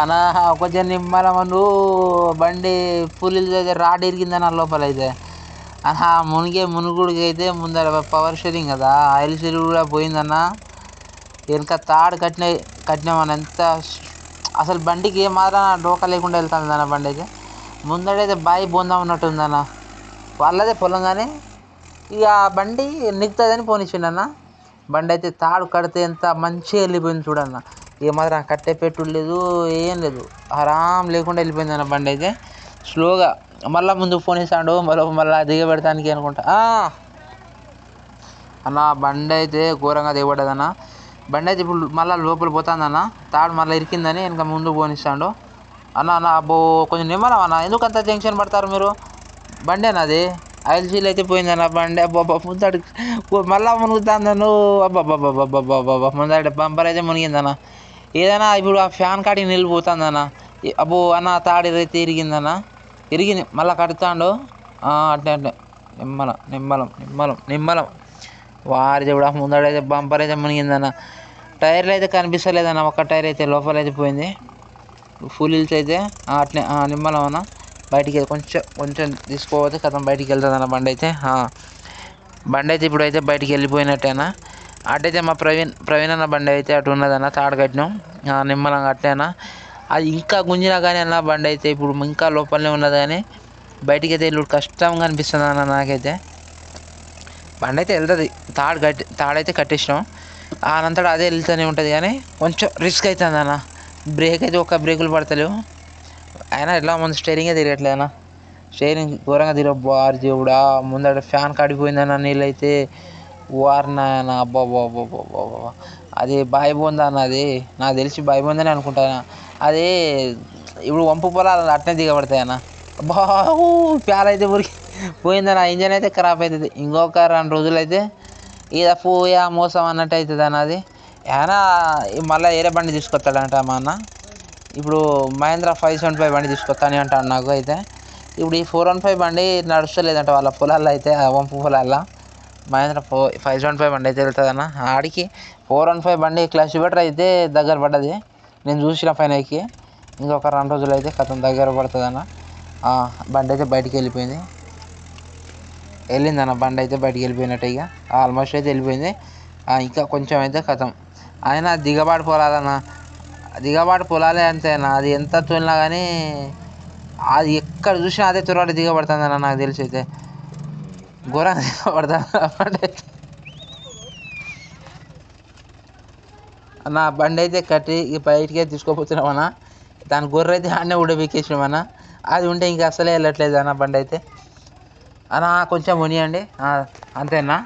అన్న కొంచెం నిమ్మలమను బండి పులి రాడ్ ఇరిగిందన్న లోపల అయితే అన్న మునుగుడికి అయితే ముందర పవర్ షేరింగ్ కదా ఆయిల్ షేర్ కూడా పోయిందన్న. వెనక తాడు కట్టినామన్న ఎంత అసలు బండికి ఏ మాత్రం డోకా లేకుండా వెళ్తుంది అన్న బండి అయితే. ముందడైతే బాయి బొందా ఉన్నట్టుందన్న, వాళ్ళదే పొలం కానీ ఇక బండి నిగుతుందని పోనిచ్చిండన్న. బండి అయితే తాడు కడితే ఎంత మంచిగా వెళ్ళిపోయింది చూడన్న. ఏ మాత్రం కట్టే పెట్టుడు లేదు, ఏం లేదు, ఆరాం లేకుండా వెళ్ళిపోయింది అన్న బండి అయితే. స్లోగా మళ్ళీ ముందుకు ఫోన్ ఇస్తాడు, మళ్ళీ దిగబెడతానికి అనుకుంటా అన్న. బండి అయితే ఘోరంగా దిగబడ్డదన్న. బండి అయితే ఇప్పుడు మళ్ళీ లోపల పోతుందన్న, తాడు మళ్ళీ ఇరికిందని వెనక ముందు పోనిస్తాడు అన్న. అబ్బో కొంచెం నిమ్మలం అన్న, ఎందుకు అంత టెన్షన్ పడతారు మీరు? బండి అన్న అది ఆయిల్ సీల్ అయితే పోయిందన్న బండి. అబ్బాబ్బా ముందడు మళ్ళా మునుగుతాను అబ్బాబ్బాబ్బాబ్బాబ్బా ముందడ బంపర్ అయితే మునిగిందన్న. ఏదైనా ఇప్పుడు ఆ ఫ్యాన్ కాడికి నిలిపోతుందన్న. అబ్బో అన్న తాడు ఇరిగిందన్న, ఇరిగింది మళ్ళీ కడుతాడు. అట్టే అట్టే నిమ్మలం నిమ్మలం నిమ్మలం నిమ్మలం వారి దేవుడా ముందడైతే బంపర్ అయితే మునిగిందన్న. టైర్లు అయితే కనిపిస్తలేదన్న, ఒక్క టైర్ అయితే లోపల అయితే పోయింది. ఫుల్ హిల్స్ అయితే అట్నే నిమ్మలం అన్న. బయటికి కొంచెం కొంచెం తీసుకోపోతే కథం బయటికి వెళ్తుంది అన్న బండి అయితే. బండి అయితే ఇప్పుడు అయితే బయటికి వెళ్ళిపోయినట్టేనా. అటైతే మా ప్రవీణ్ అన్న బండి అయితే అటు ఉన్నదన్న, తాడు కట్టినాం నిమ్మలంగా అట్టేనా. అది ఇంకా గుంజినా కానీ అన్న బండి అయితే ఇప్పుడు ఇంకా లోపలనే ఉన్నది కానీ బయటికి అయితే వెళ్ళి కష్టంగా అనిపిస్తుంది అన్న నాకైతే. బండి అయితే వెళ్తుంది, తాడైతే కట్టేసినాం, అనంతటా అదే వెళ్తూనే ఉంటుంది కానీ కొంచెం రిస్క్ అవుతుంది అన్న. బ్రేక్ అయితే ఒక్క బ్రేకులు పడతలేవు, అయినా ఎట్లా ముందు స్టేరింగే తిరగట్లేదు అన్న. స్టేరింగ్ ఘోరంగా తిరగబారు దేవుడా. ముందర ఫ్యాన్ కాడిపోయిందన్న నీళ్ళు అయితే వారినాయన. అబ్బాబ్బాబ్బాబ్బా అది బాయి బొంద అన్న, అది నాకు తెలిసి బాయి బొందని అనుకుంటాను. అది ఇప్పుడు వంపు పొలాలు అట్నే దిగబడతాయి అన్న. బావు ప్యాల్ అయితే ఊరికి పోయిందన్న, ఇంజన్ అయితే ఖరాబ్ అవుతుంది. ఇంకొక 2 రోజులు అయితే ఇదా పోయా మోసం అన్నట్టు అవుతుంది అన్న. అది ఏమైనా మళ్ళీ వేరే బండి తీసుకొస్తాడంట మా అన్న. ఇప్పుడు మహేంద్ర 575 బండి తీసుకొస్తాను అంటాడు నాకు అయితే. ఇప్పుడు ఈ 415 బండి నడుస్తలేదంట వాళ్ళ పొలాల్లో అయితే, వంపు పొలాల్లో. మహేంద్ర 575 బండి అయితే వెళ్తుందన్న ఆడికి. 415 బండి క్లచ్ బెటర్ అయితే దగ్గర పడ్డది, నేను చూసిన పైనకి. ఇంకొక 2 రోజులు అయితే కథం దగ్గర పడుతుందన్న. బండి అయితే బయటికి వెళ్ళిందన్న, బండి అయితే బయటికి వెళ్ళిపోయినట్టు ఇక ఆల్మోస్ట్ అయితే వెళ్ళిపోయింది. ఇంకా కొంచెం అయితే కథం. అయినా దిగబాటు పొలాలన్న, దిగబాటు పొలాలే అంతేనా. అది ఎంత తోలినా కానీ అది ఎక్కడ చూసినా అదే త్వరగా దిగబడుతుందన్న నాకు తెలిసి అయితే. ఘోరంగా దిగబడుతుంది అన్న. బండి అయితే కట్టి బయటికి తీసుకోపోతున్నామన్నా. దాని గొర్రె అయితే ఆడనే ఉడబెక్కేసినామన్నా. అది ఉంటే ఇంకా అసలే వెళ్ళట్లేదు అన్న బండి అయితే. అన్న కొంచెం మునియండి అంతేనా.